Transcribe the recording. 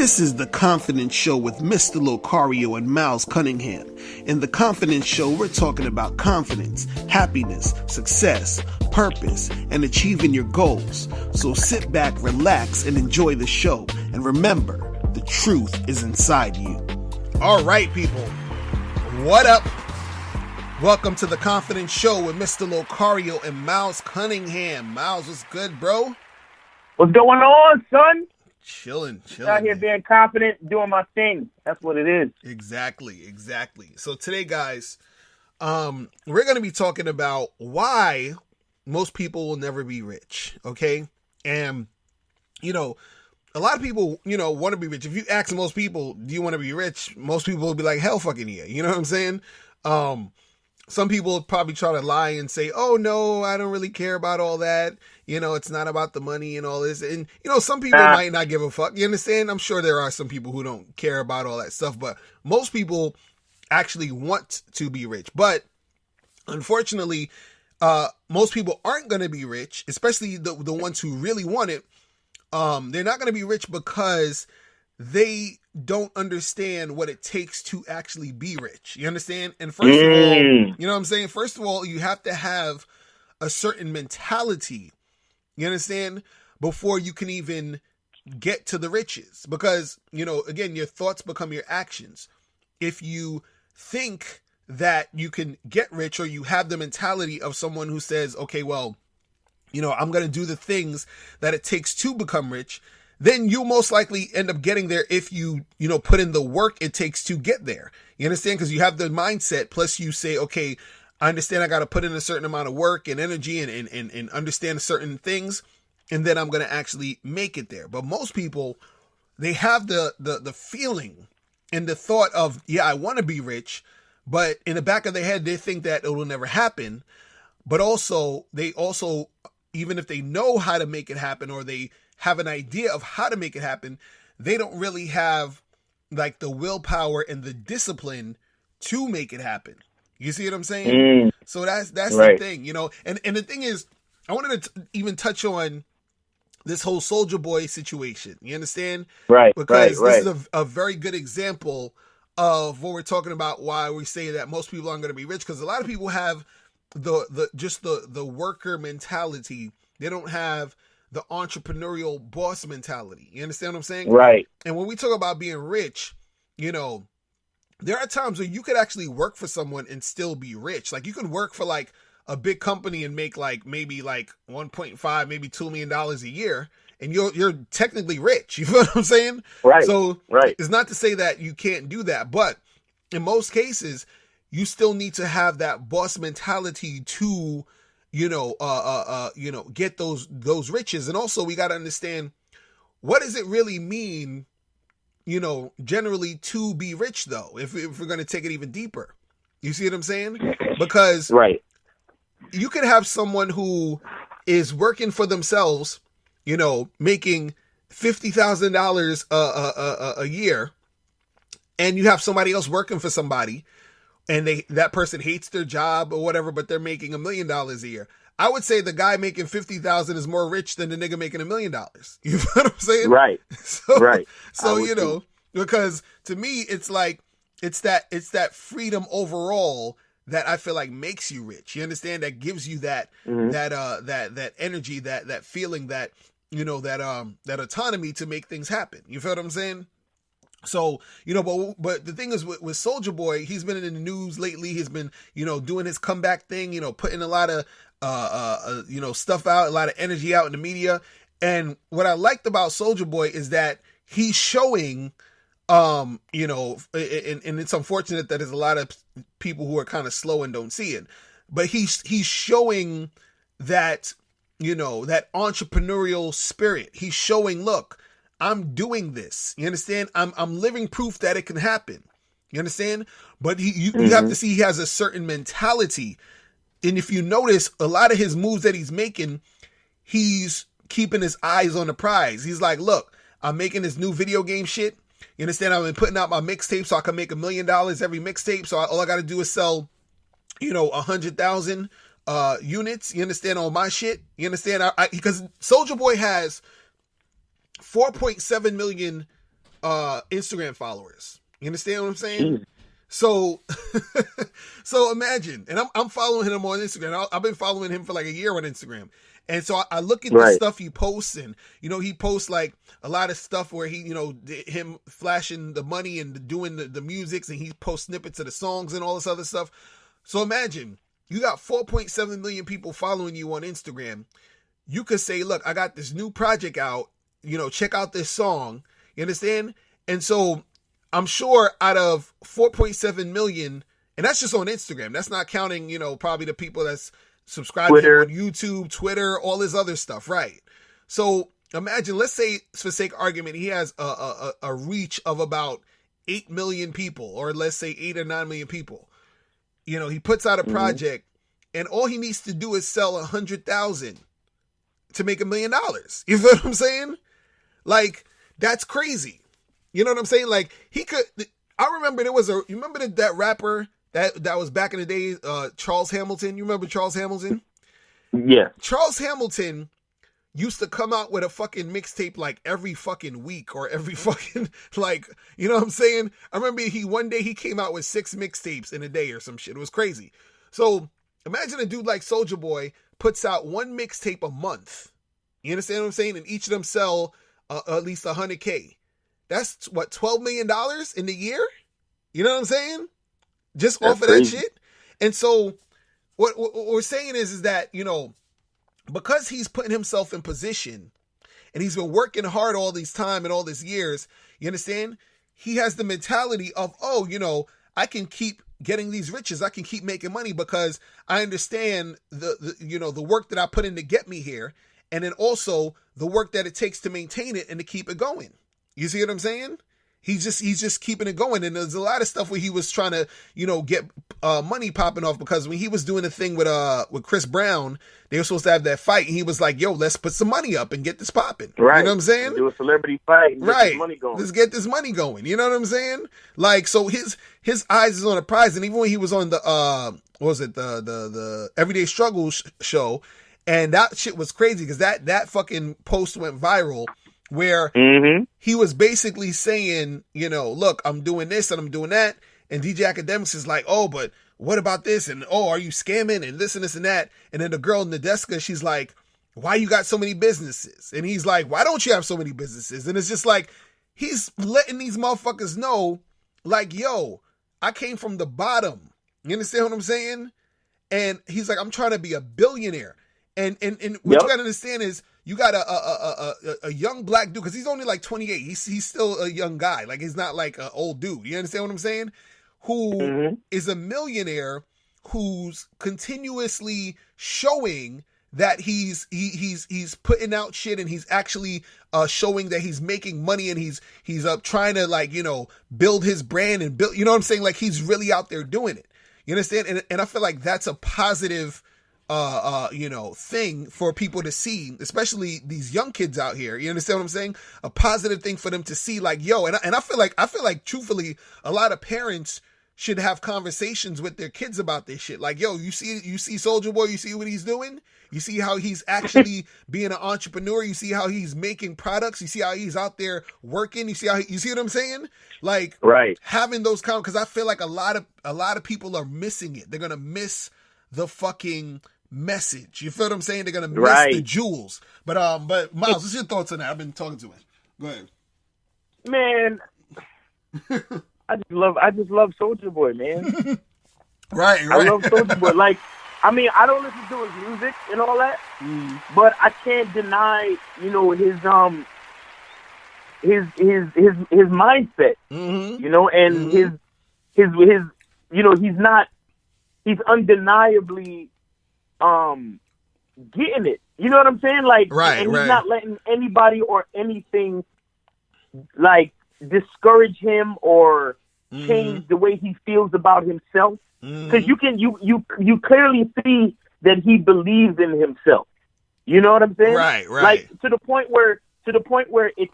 This is The Confidence Show with Mr. Locario and Miles Cunningham. In The Confidence Show, we're talking about confidence, happiness, success, purpose, and achieving your goals. So sit back, relax, and enjoy the show. And remember, the truth is inside you. All right, people. What up? Welcome to The Confidence Show with Mr. Locario and Miles Cunningham. Miles, what's good, bro? What's going on, son? Chilling. Out here being confident, doing my thing. That's what it is. Exactly. So today, guys, we're going to be talking about why most people will never be rich, okay? And, a lot of people, want to be rich. If you ask most people, do you want to be rich? Most people will be like, hell fucking yeah. You know what I'm saying? Some people would probably try to lie and say, oh, no, I don't really care about all that. It's not about the money and all this. And, some people might not give a fuck. You understand? I'm sure there are some people who don't care about all that stuff. But most people actually want to be rich. But unfortunately, most people aren't going to be rich, especially the ones who really want it. They're not going to be rich because they don't understand what it takes to actually be rich. You understand? And first of all, you know what I'm saying? First of all, you have to have a certain mentality, you understand, before you can even get to the riches. Because, again, your thoughts become your actions. If you think that you can get rich, or you have the mentality of someone who says, okay, well, I'm going to do the things that it takes to become rich, then you'll most likely end up getting there if you, put in the work it takes to get there. You understand? Because you have the mindset, plus you say, okay, I understand I got to put in a certain amount of work and energy and understand certain things, and then I'm going to actually make it there. But most people, they have the feeling and the thought of, yeah, I want to be rich, but in the back of their head, they think that it will never happen. But also, even if they know how to make it happen, or they have an idea of how to make it happen, they don't really have like the willpower and the discipline to make it happen. You see what I'm saying? So that's right. The thing, and the thing is, I wanted to even touch on this whole Soulja Boy situation. You understand? Right. Because this is a very good example of what we're talking about, why we say that most people aren't going to be rich, because a lot of people have the worker mentality. They don't have the entrepreneurial boss mentality. You understand what I'm saying? Right. And when we talk about being rich, there are times where you could actually work for someone and still be rich. Like, you could work for like a big company and make maybe 1.5, maybe $2 million a year, and you're technically rich. You feel what I'm saying? Right. So right. It's not to say that you can't do that, but in most cases, you still need to have that boss mentality to get those riches. And also, we got to understand, what does it really mean, generally, to be rich, though, if we're going to take it even deeper. You see what I'm saying? Because right. You could have someone who is working for themselves, making $50,000 a year, and you have somebody else working for somebody, and that person hates their job or whatever, but they're making $1 million a year. I would say the guy making 50,000 is more rich than the nigga making $1 million. You know what I'm saying? Right. Right. So, because to me, it's like, it's that freedom overall that I feel like makes you rich. You understand? That gives you that, that energy, that feeling, that, that autonomy to make things happen. You feel what I'm saying? So, but the thing is with Soulja Boy, he's been in the news lately. He's been, doing his comeback thing, putting a lot of, stuff out, a lot of energy out in the media. And what I liked about Soulja Boy is that he's showing, and it's unfortunate that there's a lot of people who are kind of slow and don't see it, but he's showing that, that entrepreneurial spirit. He's showing, look, I'm doing this. You understand? I'm living proof that it can happen. You understand? But you have to see, he has a certain mentality. And if you notice, a lot of his moves that he's making, he's keeping his eyes on the prize. He's like, look, I'm making this new video game shit. You understand? I've been putting out my mixtape so I can make $1 million every mixtape. So all I got to do is sell, 100,000 units. You understand? On my shit. You understand? Because Soulja Boy has 4.7 million Instagram followers. You understand what I'm saying? So, so imagine, and I'm following him on Instagram. I've been following him for like a year on Instagram. And so I look at the stuff he posts, and, you know, he posts like a lot of stuff where he, you know, him flashing the money and doing the music, and he posts snippets of the songs and all this other stuff. So imagine you got 4.7 million people following you on Instagram. You could say, look, I got this new project out, you know, check out this song. You understand? And so I'm sure out of 4.7 million, and that's just on Instagram, that's not counting, you know, probably the people that's subscribed to him on YouTube, Twitter, all this other stuff, right? So imagine, let's say, for sake of argument, he has a reach of about 8 million people, or let's say 8 or 9 million people. You know, he puts out a project, and all he needs to do is sell 100,000 to make $1 million. You feel what I'm saying? Like, that's crazy. You know what I'm saying? Like, he could. I remember you remember that rapper that was back in the day, Charles Hamilton. You remember Charles Hamilton? Yeah. Charles Hamilton used to come out with a fucking mixtape like every fucking week, or every fucking, like, you know what I'm saying? I remember one day he came out with 6 mixtapes in a day or some shit. It was crazy. So imagine a dude like Soulja Boy puts out 1 mixtape a month. You understand what I'm saying? And each of them sell at least 100K. That's what, $12 million in the year? You know what I'm saying? Just off of that shit. And so what we're saying is that, you know, because he's putting himself in position, and he's been working hard all this time and all these years, you understand? He has the mentality of, oh, you know, I can keep getting these riches. I can keep making money because I understand the you know, the work that I put in to get me here. And then also the work that it takes to maintain it and to keep it going. You see what I'm saying? He's just keeping it going. And there's a lot of stuff where he was trying to, you know, get money popping off, because when he was doing the thing with Chris Brown, they were supposed to have that fight, and he was like, yo, let's put some money up and get this popping. Right. You know what I'm saying? Do a celebrity fight and get right. this money going. Let's get this money going. You know what I'm saying? Like, so his eyes is on a prize. And even when he was on the what was it, the Everyday Struggle show, and that shit was crazy, because that fucking post went viral, where he was basically saying, you know, look, I'm doing this and I'm doing that. And DJ Academics is like, oh, but what about this? And, oh, are you scamming? And this and this and that. And then the girl, Nadeska, she's like, why you got so many businesses? And he's like, why don't you have so many businesses? And it's just like, he's letting these motherfuckers know, like, yo, I came from the bottom. You understand what I'm saying? And he's like, I'm trying to be a billionaire. And what you got to understand is, you got a young black dude, because he's only like 28. He's still a young guy. Like, he's not like an old dude. You understand what I'm saying? Who is a millionaire, who's continuously showing that he's putting out shit, and he's actually showing that he's making money, and he's trying to, like, you know, build his brand and build, you know what I'm saying? Like, he's really out there doing it. You understand? And I feel like that's a positive you know, thing for people to see, especially these young kids out here. You understand what I'm saying? A positive thing for them to see, like, yo, and I feel like truthfully, a lot of parents should have conversations with their kids about this shit. Like, yo, you see Soulja Boy, you see what he's doing? You see how he's actually being an entrepreneur? You see how he's making products? You see how he's out there working? You see what I'm saying? Like, right. Having those because I feel like a lot of people are missing it. They're gonna miss the fucking message. You feel what I'm saying? They're gonna miss the jewels. But Miles, what's your thoughts on that? I've been talking to him. Go ahead. Man, I just love Soulja Boy, man. right. I love Soulja Boy. Like, I mean, I don't listen to his music and all that, but I can't deny, you know, his mindset, you know, and his you know, he's undeniably getting it. You know what I'm saying? Like, and he's not letting anybody or anything like discourage him or change the way he feels about himself. Because you clearly see that he believes in himself. You know what I'm saying? Right. Like, to the point where it